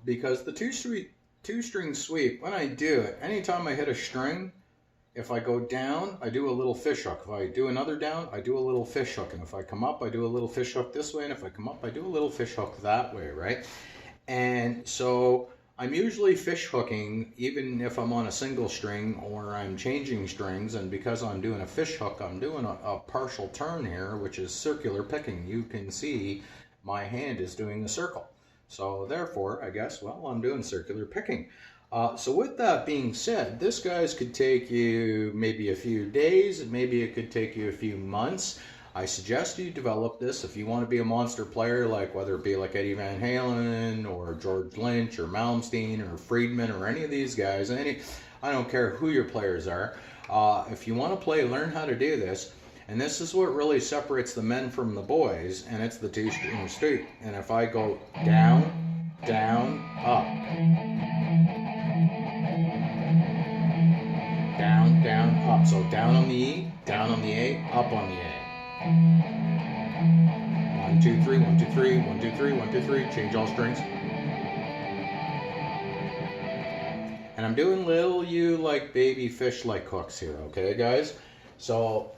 Because the two string sweep, when I do it, anytime I hit a string, if I go down, I do a little fish hook. If I do another down, I do a little fish hook. And if I come up, I do a little fish hook this way. And if I come up, I do a little fish hook that way, right? And so I'm usually fish hooking even if I'm on a single string or I'm changing strings. And because I'm doing a fish hook, I'm doing a partial turn here, which is circular picking. You can see my hand is doing a circle. So therefore, I guess, well, I'm doing circular picking. So with that being said, this guys could take you maybe a few days, maybe it could take you a few months. I suggest you develop this if you want to be a monster player, like whether it be like Eddie Van Halen or George Lynch or Malmsteen or Friedman or any of these guys. I don't care who your players are. If you want to play, learn how to do this. And this is what really separates the men from the boys, and it's the two-string sweep. And if I go down, down, up, down, down, up. So down on the E, down on the A, up on the A. 1, 2, 3, 1, 2, 3, 1, 2, 3, 1, 2, 3. Change all strings. And I'm doing little like baby fish like hooks here, okay, guys? So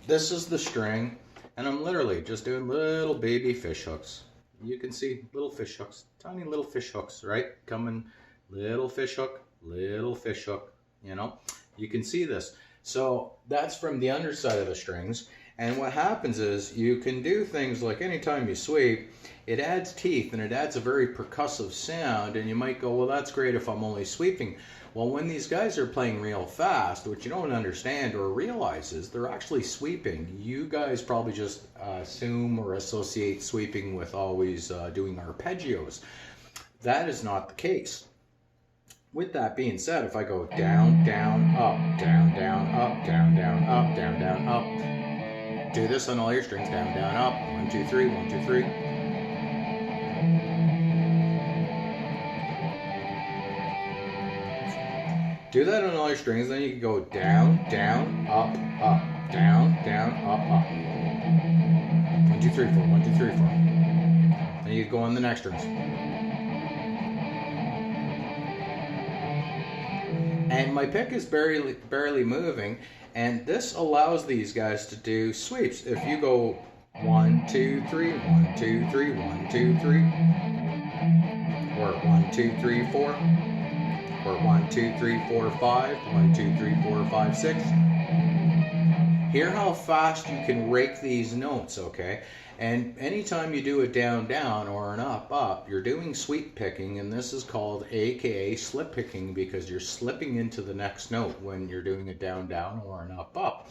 this is the string, and I'm literally just doing little baby fish hooks. You can see little fish hooks, tiny little fish hooks, right? Coming, little fish hook, you know? You can see this. So that's from the underside of the strings. And what happens is you can do things like anytime you sweep, it adds teeth and it adds a very percussive sound. And you might go, well, that's great if I'm only sweeping. Well, when these guys are playing real fast, what you don't understand or realize is they're actually sweeping. You guys probably just assume or associate sweeping with always doing arpeggios. That is not the case. With that being said, if I go down, down, up, down, down, up, down, down, up, down, down, up, do this on all your strings, down, down, up, 1, 2, 3, 1, 2, 3. Do that on all your strings, then you can go down, down, up, up, down, down, up, up. 1, 2, 3, 4, 1, 2, 3, 4. Then you go on the next strings. And my pick is barely moving, and this allows these guys to do sweeps. If you go 1, 2, 3, 1, 2, 3, 1, 2, 3, or 1, 2, 3, 4, or 1, 2, 3, 4, 5, 1, 2, 3, 4, 5, 6. Hear how fast you can rake these notes, okay? And anytime you do a down, down or an up, up, you're doing sweep picking, and this is called AKA slip picking because you're slipping into the next note when you're doing a down, down or an up, up.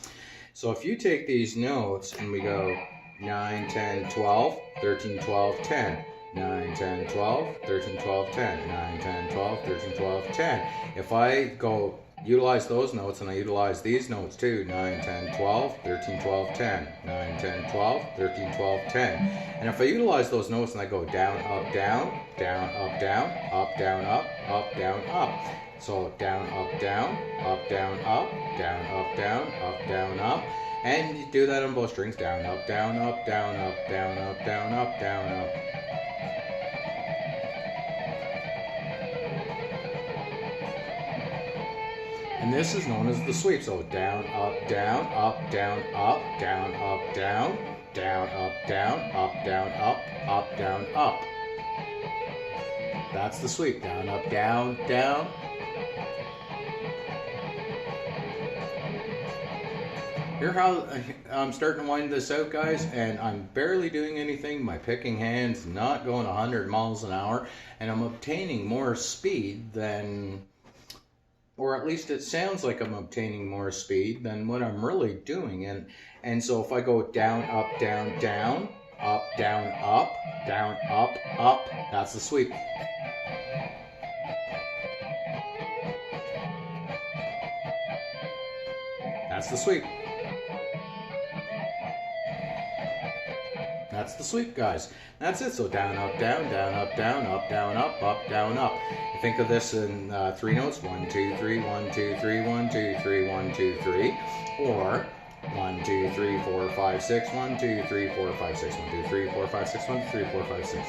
So if you take these notes and we go 9, 10, 12, 13, 12, 10, 9, 10, 12, 13, 12, 10, 9, 10, 12, 13, 12, 10. If I go utilize those notes and I utilize these notes too, 9, 10, 12, 13, 12, 10, 9, 10, 12, 13, 12, 10. And if I utilize those notes and I go down, up, down, down, up, down, up, down, up, down, up. So down, up, down, up, down, up, down, up, down, up, down, up. And you do that on both strings, down, up, down, up, down, up, down, up, down, up, down, up. And this is known as the sweep. So down, up, down, up, down, up, down, up, down, down, up, down, up, down, up, down, up. That's the sweep. Down, up, down, down. Hear how I'm starting to wind this out, guys, and I'm barely doing anything. My picking hand's not going 100 miles an hour, and I'm obtaining more speed than, or at least it sounds like I'm obtaining more speed than what I'm really doing. And so if I go down, up, down, down, up, down, up, down, up, that's the sweep. That's the sweep. That's the sweep, guys. That's it. So down, up, down, down, up, down, up, down, up, down, up. You think of this in 3 notes. 1, 2, 3, 1, 2, 3, 1, 2, 3, 1, 2, 3. Or 1, 2, 3, 4, 5, 6, 1, 2, 3, 4, 5, 6, 1, 2, 3, 4, 5, 6, 1, 2, 3, 4, 5, 6.